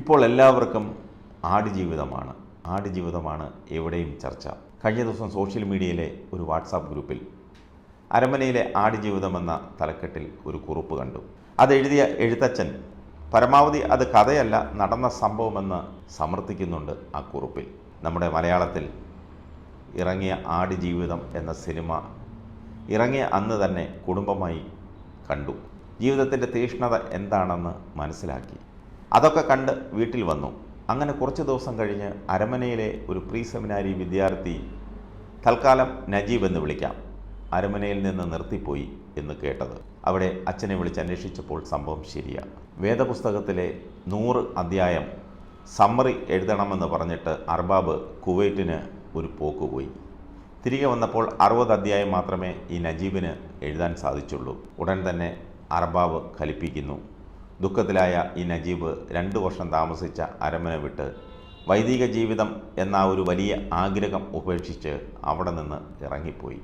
ഇപ്പോൾ എല്ലാവർക്കും ആടുജീവിതമാണ്. ആടുജീവിതമാണ് എവിടെയും ചർച്ച. കഴിഞ്ഞ ദിവസം സോഷ്യൽ മീഡിയയിലെ ഒരു വാട്സാപ്പ് ഗ്രൂപ്പിൽ അരമനയിലെ ആടുജീവിതമെന്ന തലക്കെട്ടിൽ ഒരു കുറിപ്പ് കണ്ടു. അതെഴുതിയ എഴുത്തച്ഛൻ പരമാവധി അത് കഥയല്ല, നടന്ന സംഭവമെന്ന് സമർത്ഥിക്കുന്നുണ്ട് ആ കുറിപ്പിൽ. നമ്മുടെ മലയാളത്തിൽ ഇറങ്ങിയ ആടുജീവിതം എന്ന സിനിമ ഇറങ്ങിയ അന്ന് തന്നെ കുടുംബമായി കണ്ടു. ജീവിതത്തിൻ്റെ തീക്ഷ്ണത എന്താണെന്ന് മനസ്സിലാക്കി. അതൊക്കെ കണ്ട് വീട്ടിൽ വന്നു. അങ്ങനെ കുറച്ച് ദിവസം കഴിഞ്ഞ് അരമനയിലെ ഒരു പ്രീ സെമിനാരി വിദ്യാർത്ഥി, തൽക്കാലം നജീബ് എന്ന് വിളിക്കാം, അരമനയിൽ നിന്ന് നിർത്തിപ്പോയി എന്ന് കേട്ടത്. അവിടെ അച്ഛനെ വിളിച്ച് അന്വേഷിച്ചപ്പോൾ സംഭവം ശരിയാണ്. വേദപുസ്തകത്തിലെ 100 അധ്യായം സമ്മറി എഴുതണമെന്ന് പറഞ്ഞിട്ട് അർബാബ് കുവൈറ്റിന് ഒരു പോക്ക് പോയി. തിരികെ വന്നപ്പോൾ 60 അധ്യായം മാത്രമേ ഈ നജീബിന് എഴുതാൻ സാധിച്ചുള്ളൂ. ഉടൻ തന്നെ അർബാബ് കലിപ്പിക്കുന്നു. ദുഃഖത്തിലായ ഈ നജീബ് 2 വർഷം താമസിച്ച അരമന വിട്ട് വൈദിക ജീവിതം എന്ന ഒരു വലിയ ആഗ്രഹം ഉപേക്ഷിച്ച് അവിടെ നിന്ന് ഇറങ്ങിപ്പോയി.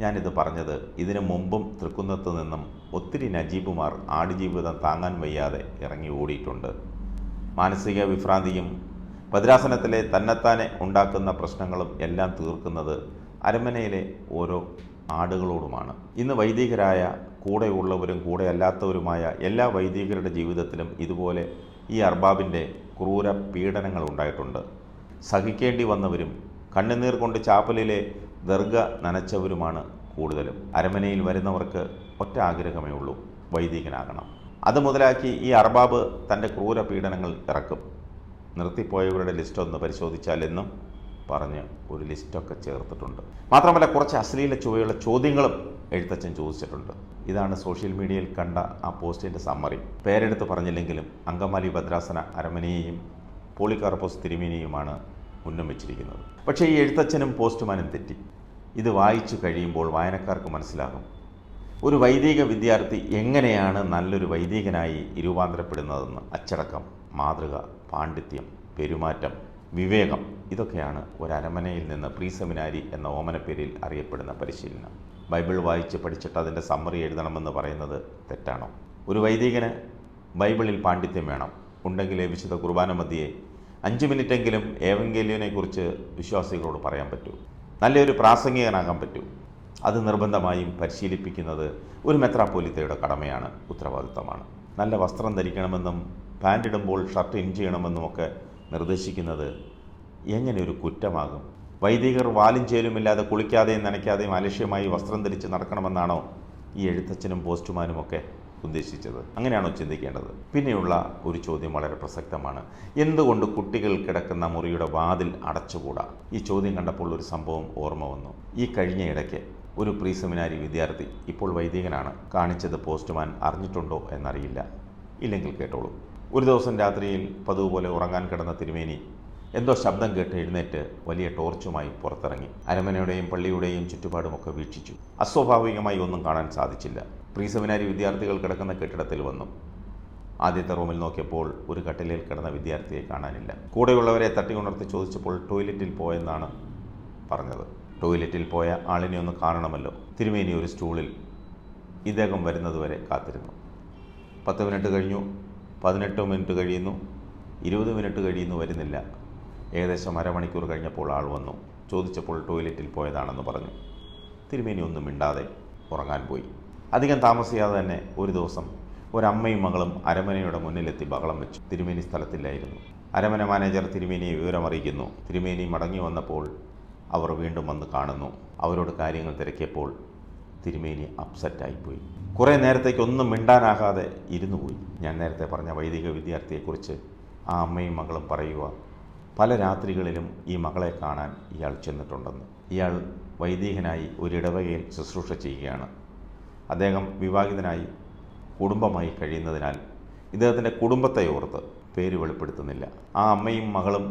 ഞാനിത് പറഞ്ഞത് ഇതിനു മുമ്പും തൃക്കുന്നത്ത് നിന്നും ഒത്തിരി നജീബുമാർ ആടുജീവിതം താങ്ങാൻ വയ്യാതെ ഇറങ്ങി ഓടിയിട്ടുണ്ട്. മാനസിക വിഭ്രാന്തിയും ഭദ്രാസനത്തിലെ തന്നെത്താനെ ഉണ്ടാക്കുന്ന പ്രശ്നങ്ങളും എല്ലാം തീർക്കുന്നത് അരമനയിലെ ഓരോ ആടുകളോടുമാണ്. ഇന്ന് വൈദികരായ കൂടെയുള്ളവരും കൂടെ അല്ലാത്തവരുമായ എല്ലാ വൈദികരുടെ ജീവിതത്തിലും ഇതുപോലെ ഈ അർബാബിൻ്റെ ക്രൂര പീഡനങ്ങൾ ഉണ്ടായിട്ടുണ്ട്. സഹിക്കേണ്ടി വന്നവരും കണ്ണുനീർ കൊണ്ട് ചാപ്പലിലെ ദർഗ നനച്ചവരുമാണ് കൂടുതലും. അരമനയിൽ വരുന്നവർക്ക് ഒറ്റ ആഗ്രഹമേ ഉള്ളൂ, വൈദികനാകണം. അത് മുതലാക്കി ഈ അർബാബ് തൻ്റെ ക്രൂര പീഡനങ്ങൾ ഇറക്കും. നിർത്തിപ്പോയവരുടെ ലിസ്റ്റ് ഒന്ന് പരിശോധിച്ചാലെന്നും പറഞ്ഞ് ഒരു ലിസ്റ്റൊക്കെ ചേർത്തിട്ടുണ്ട്. മാത്രമല്ല കുറച്ച് അശ്ലീല ചുവയുള്ള ചോദ്യങ്ങളും എഴുത്തച്ഛൻ ചോദിച്ചിട്ടുണ്ട്. ഇതാണ് സോഷ്യൽ മീഡിയയിൽ കണ്ട ആ പോസ്റ്റിൻ്റെ സമ്മറി. പേരെടുത്ത് പറഞ്ഞില്ലെങ്കിലും അങ്കമാലി ഭദ്രാസന അരമനയെയും പോളികാർപ്പോസ് തിരുമേനിയുമാണ് ഉന്നം വെച്ചിരിക്കുന്നത്. പക്ഷേ ഈ എഴുത്തച്ഛനും പോസ്റ്റ്മാനും തെറ്റി. ഇത് വായിച്ചു കഴിയുമ്പോൾ വായനക്കാർക്ക് മനസ്സിലാകും ഒരു വൈദിക വിദ്യാർത്ഥി എങ്ങനെയാണ് നല്ലൊരു വൈദികനായി രൂപാന്തരപ്പെടുന്നതെന്ന്. അച്ചടക്കം, മാതൃക, പാണ്ഡിത്യം, പെരുമാറ്റം, വിവേകം, ഇതൊക്കെയാണ് ഒരു അരമനയിൽ നിന്ന് പ്രീ സെമിനാരി എന്ന ഓമനപ്പേരിൽ അറിയപ്പെടുന്ന പരിശീലനം. ബൈബിൾ വായിച്ച് പഠിച്ചിട്ട് അതിൻ്റെ സമ്മറി എഴുതണമെന്ന് പറയുന്നത് തെറ്റാണോ? ഒരു വൈദികന് ബൈബിളിൽ പാണ്ഡിത്യം വേണം. ഉണ്ടെങ്കിലേ വിശുദ്ധ കുർബാന മധ്യേ 5 മിനിറ്റെങ്കിലും ഏവങ്കേലിയനെക്കുറിച്ച് വിശ്വാസികളോട് പറയാൻ പറ്റൂ. നല്ലൊരു പ്രാസംഗികനാകാൻ പറ്റൂ. അത് നിർബന്ധമായും പരിശീലിപ്പിക്കുന്നത് ഒരു മെത്രാപ്പോലിത്തയുടെ കടമയാണ്, ഉത്തരവാദിത്തമാണ്. നല്ല വസ്ത്രം ധരിക്കണമെന്നും പാൻ്റ് ഇടുമ്പോൾ ഷർട്ട് ഇൻ ചെയ്യണമെന്നുമൊക്കെ നിർദ്ദേശിക്കുന്നത് എങ്ങനെ ഒരു കുറ്റമാകും? വൈദികർ വാലും ചേലുമില്ലാതെ കുളിക്കാതെയും നനയ്ക്കാതെയും അലക്ഷ്യമായി വസ്ത്രം ധരിച്ച് നടക്കണമെന്നാണോ ഈ എഴുത്തച്ഛനും പോസ്റ്റ്മാനുമൊക്കെ ഉദ്ദേശിച്ചത്? അങ്ങനെയാണോ ചിന്തിക്കേണ്ടത്? പിന്നെയുള്ള ഒരു ചോദ്യം വളരെ പ്രസക്തമാണ്. എന്തുകൊണ്ട് കുട്ടികൾ കിടക്കുന്ന മുറിയുടെ വാതിൽ അടച്ചുകൂടാ? ഈ ചോദ്യം കണ്ടപ്പോൾ ഒരു സംഭവം ഓർമ്മ വന്നു. ഈ കഴിഞ്ഞ ഇടയ്ക്ക് ഒരു പ്രീ സെമിനാരി വിദ്യാർത്ഥി, ഇപ്പോൾ വൈദികനാണ്, കാണിച്ചത് പോസ്റ്റ്മാൻ അറിഞ്ഞിട്ടുണ്ടോ എന്നറിയില്ല. ഇല്ലെങ്കിൽ കേട്ടോളൂ. ഒരു ദിവസം രാത്രിയിൽ പതിവ് പോലെ ഉറങ്ങാൻ കിടന്ന തിരുമേനി എന്തോ ശബ്ദം കേട്ട് എഴുന്നേറ്റ് വലിയ ടോർച്ചുമായി പുറത്തിറങ്ങി. അരമനയുടെയും പള്ളിയുടെയും ചുറ്റുപാടുമൊക്കെ വീക്ഷിച്ചു. അസ്വാഭാവികമായി ഒന്നും കാണാൻ സാധിച്ചില്ല. പ്രീ സെമിനാരി വിദ്യാർത്ഥികൾ കിടക്കുന്ന കെട്ടിടത്തിൽ വന്നു. ആദ്യത്തെ റൂമിൽ നോക്കിയപ്പോൾ ഒരു കട്ടിലിൽ കിടന്ന വിദ്യാർത്ഥിയെ കാണാനില്ല. കൂടെയുള്ളവരെ തട്ടി ഉണർത്തി ചോദിച്ചപ്പോൾ ടോയ്ലറ്റിൽ പോയെന്നാണ് പറഞ്ഞത്. ടോയ്ലറ്റിൽ പോയ ആളിനെ ഒന്ന് കാണണമല്ലോ. തിരുമേനി ഒരു സ്റ്റൂളിൽ ഇദ്ദേഹം വരുന്നതുവരെ കാത്തിരുന്നു. 10 മിനിറ്റ് കഴിഞ്ഞു, 18 മിനിറ്റ് കഴിയുന്നു, 20 മിനിറ്റ് കഴിയുന്നു, വരുന്നില്ല. ഏകദേശം അരമണിക്കൂർ കഴിഞ്ഞപ്പോൾ ആൾ വന്നു. ചോദിച്ചപ്പോൾ ടോയ്ലറ്റിൽ പോയതാണെന്ന് പറഞ്ഞു. തിരുമേനി ഒന്നും മിണ്ടാതെ ഉറങ്ങാൻ പോയി. അധികം താമസിയാതെ തന്നെ ഒരു ദിവസം ഒരമ്മയും മകളും അരമനയുടെ മുന്നിലെത്തി ബഹളം വെച്ചു. തിരുമേനി സ്ഥലത്തില്ലായിരുന്നു. അരമന മാനേജർ തിരുമേനിയെ വിവരമറിയിക്കുന്നു. തിരുമേനി മടങ്ങി വന്നപ്പോൾ അവർ വീണ്ടും വന്ന് കാണുന്നു. അവരോട് കാര്യങ്ങൾ തിരക്കിയപ്പോൾ തിരുമേനി അപ്സെറ്റായിപ്പോയി. കുറേ നേരത്തേക്ക് ഒന്നും മിണ്ടാനാകാതെ ഇരുന്നു പോയി. ഞാൻ നേരത്തെ പറഞ്ഞ വൈദിക വിദ്യാർത്ഥിയെക്കുറിച്ച് ആ അമ്മയും മകളും പറയുക, പല രാത്രികളിലും ഈ മകളെ കാണാൻ ഇയാൾ ചെന്നിട്ടുണ്ടെന്ന്. ഇയാൾ വൈദികനായി ഒരിടവകയിൽ ശുശ്രൂഷ ചെയ്യുകയാണ്. അദ്ദേഹം വിവാഹിതനായി കുടുംബമായി കഴിയുന്നതിനാൽ ഇദ്ദേഹത്തിൻ്റെ കുടുംബത്തെ ഓർത്ത് പേര് വെളിപ്പെടുത്തുന്നില്ല. ആ അമ്മയും മകളും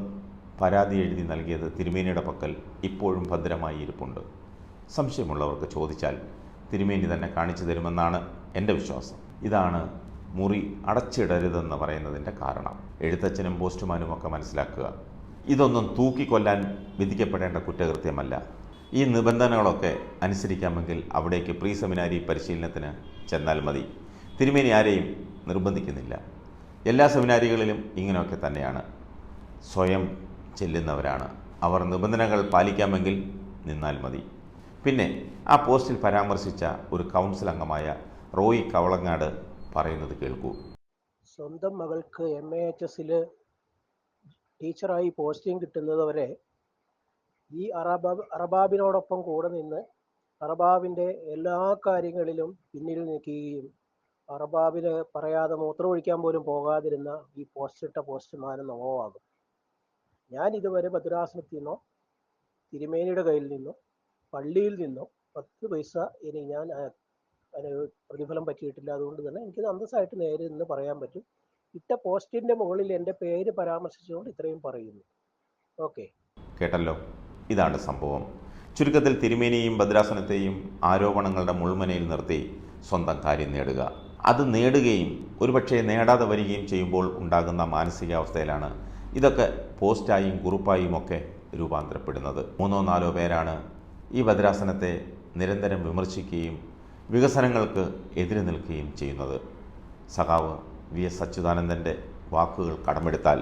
പരാതി എഴുതി നൽകിയത് തിരുമേനിയുടെ പക്കൽ ഇപ്പോഴും ഭദ്രമായി ഇരിപ്പുണ്ട്. സംശയമുള്ളവർക്ക് ചോദിച്ചാൽ തിരുമേനി തന്നെ കാണിച്ചു തരുമെന്നാണ് എൻ്റെ വിശ്വാസം. ഇതാണ് മുറി അടച്ചിടരുതെന്ന് പറയുന്നതിൻ്റെ കാരണം. എഴുത്തച്ഛനും പോസ്റ്റ്മാനുമൊക്കെ മനസ്സിലാക്കുക, ഇതൊന്നും തൂക്കിക്കൊല്ലാൻ വിധിക്കപ്പെടേണ്ട കുറ്റകൃത്യമല്ല. ഈ നിബന്ധനകളൊക്കെ അനുസരിക്കാമെങ്കിൽ അവിടേക്ക് പ്രീ സെമിനാരി പരിശീലനത്തിന് ചെന്നാൽ മതി. തിരുമേനി ആരെയും നിർബന്ധിക്കുന്നില്ല. എല്ലാ സെമിനാരികളിലും ഇങ്ങനെയൊക്കെ തന്നെയാണ്. സ്വയം ചെല്ലുന്നവരാണ്. അവർ നിബന്ധനകൾ പാലിക്കാമെങ്കിൽ നിന്നാൽ മതി. പിന്നെ ആ പോസ്റ്റിൽ പരാമർശിച്ച ഒരു കൗൺസിൽ അംഗമായ റോയി കവളങ്ങാട് പറയുന്നത് കേൾക്കൂ. സ്വന്തം മകൾക്ക് MAHS ടീച്ചറായി പോസ്റ്റിംഗ് കിട്ടുന്നത് വരെ ഈ അറബാബിനോടൊപ്പം കൂടെ നിന്ന് അറബാബിൻ്റെ എല്ലാ കാര്യങ്ങളിലും പിന്നിൽ നിൽക്കുകയും അറബാബിന് പറയാതെ മൂത്രമൊഴിക്കാൻ പോലും പോകാതിരുന്ന ഈ പോസ്റ്റിട്ട പോസ്റ്റ്മാന് നോവാകും. ഞാൻ ഇതുവരെ ഭദ്രാസനത്തിൽ നിന്നോ തിരുമേനിയുടെ കയ്യിൽ നിന്നോ പള്ളിയിൽ നിന്നോ 10 പൈസ ഇനി ഞാൻ പ്രതിഫലം പറ്റിയിട്ടില്ല. അതുകൊണ്ട് തന്നെ എനിക്കത് അന്തസ്സായിട്ട് നേരെ നിന്ന് പറയാൻ പറ്റും. ഇട്ട പോസ്റ്റിൻ്റെ മുകളിൽ എൻ്റെ പേര് പരാമർശിച്ചുകൊണ്ട് ഇത്രയും പറയുന്നു. ഓക്കെ, കേട്ടല്ലോ, ഇതാണ് സംഭവം. ചുരുക്കത്തിൽ തിരുമേനിയെയും ഭദ്രാസനത്തെയും ആരോപണങ്ങളുടെ മുൾമുനയിൽ നിർത്തി സ്വന്തം കാര്യം നേടുക. അത് നേടുകയും ഒരുപക്ഷെ നേടാതെ വരികയും ചെയ്യുമ്പോൾ ഉണ്ടാകുന്ന മാനസികാവസ്ഥയിലാണ് ഇതൊക്കെ പോസ്റ്റായും കുറിപ്പായും ഒക്കെ രൂപാന്തരപ്പെടുന്നത്. 3-4 പേരാണ് ഈ ഭദ്രാസനത്തെ നിരന്തരം വിമർശിക്കുകയും വികസനങ്ങൾക്ക് എതിര് നിൽക്കുകയും ചെയ്യുന്നത്. സഖാവ് VS അച്യുതാനന്ദൻ്റെ വാക്കുകൾ കടമെടുത്താൽ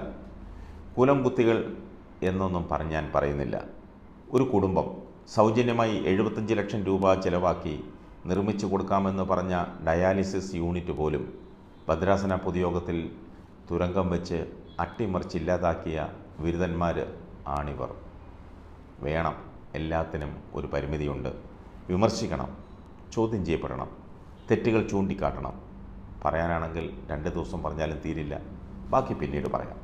കുലം കുത്തികൾ എന്നൊന്നും ഞാൻ പറയുന്നില്ല. ഒരു കുടുംബം സൗജന്യമായി 75 ലക്ഷം രൂപ ചെലവാക്കി നിർമ്മിച്ചു കൊടുക്കാമെന്ന് പറഞ്ഞ ഡയാലിസിസ് യൂണിറ്റ് പോലും ഭദ്രാസന പൊതുയോഗത്തിൽ തുരങ്കം വെച്ച് അട്ടിമറിച്ചില്ലാതാക്കിയ ബിരുദന്മാർ ആണിവർ. വേണം, എല്ലാത്തിനും ഒരു പരിമിതിയുണ്ട്. വിമർശിക്കണം, ചോദ്യം ചെയ്യപ്പെടണം, തെറ്റുകൾ ചൂണ്ടിക്കാട്ടണം. പറയാനാണെങ്കിൽ 2 ദിവസം പറഞ്ഞാലും തീരില്ല. ബാക്കി പിന്നീട് പറയാം.